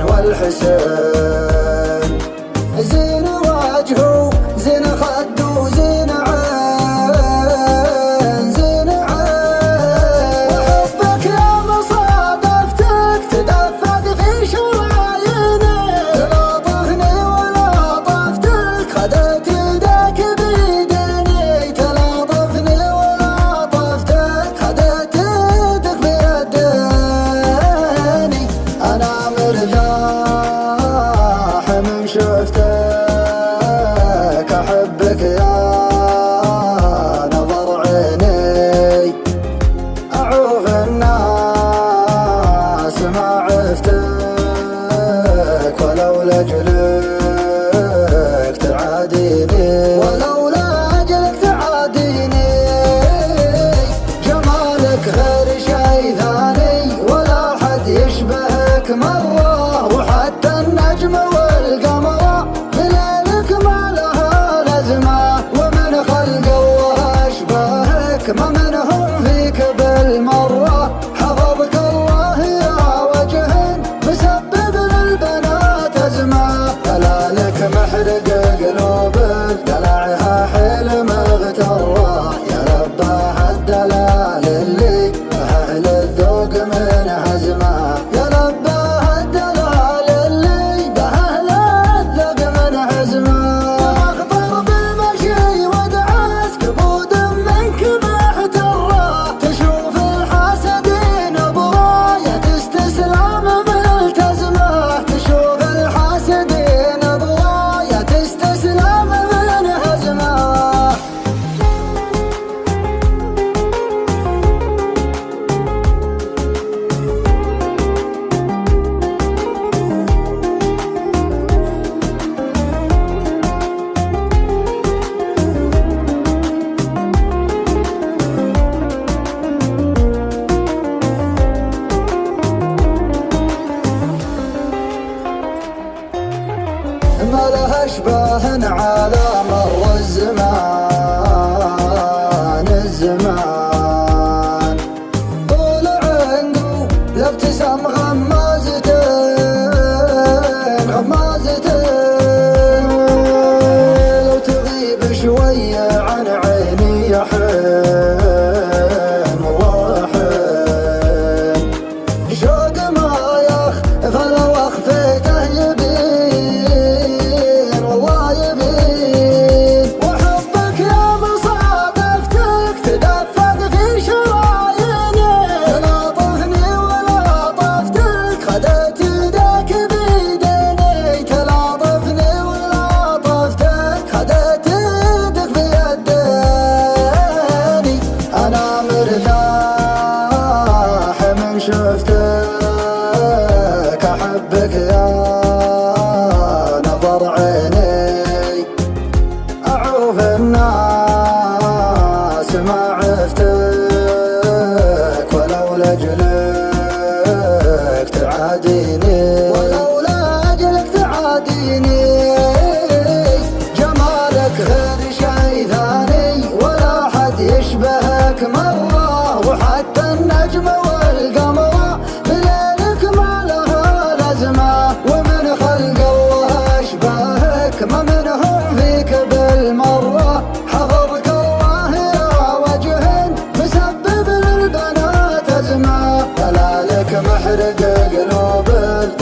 والحسين، زين وجهه زين خده زين عين زين عين، وحبك يا مصادفتك تدفق في شراييني، تلاطفني ولاطفتك خدت يدك بيديني، تلاطفني ولاطفتك خدت يدك بيديني، أنا مرتاح من شفتك، أحبك يا نظر عيني، أعوف الناس ما عفتك، ولولا أجلك تعاديني، ولولا أجلك تعاديني، جمالك غير شي ثاني ولا حد يشبهك مرة، وحتى النجم والقمر بليلك ما لها لازمة، ومن خلق الله أشباهك ما منهم فيك بالمرة، حفظك الله يا وجه مسبب للبنات أزمة، دلالك محرق قلوبك دلعها حيل مغترة، يا رباه الدلال اللي أهل الذوق من هزمه، يا رباه الدلال اللي بأهل الذوق من هزمه، أخطر بالمشي ودعس كبود منك محترة، تشوف الحاسدين براية استسلام ملتزمة، تشوف الحاسدين براية استسلام من هزمه. ما لها اشباه على مر الزمان الزمان، طول عنقو لابتسام غمازتين غمازتين، لو تغيب شوية عن عيني يا حين والله حين، شوق ما يخفى لو اخفيته يبين والله يبين، وحبك يا مصادفتك تدفق في شراييني، تلاطفني ولاطفتك خدت يدك بيديني، تلاطفني ولاطفتك خدت يدك بيديني، أنا مرتاح من شفتك، أحبك يا نظر عيني، أعوف الناس ما عفتك، ولولا أجلك تعاديني، ولولا أجلك تعاديني، جمالك غير شي ثاني ولا حد يشبهك مرة، وحتى النجم والقمر بليلك ما لها لازمة، ومن خلق الله أشباهك ما منهم فيك بالمرة، حفظك الله يا وجه مسبب للبنات أزمة، دلالك محرق قلوبك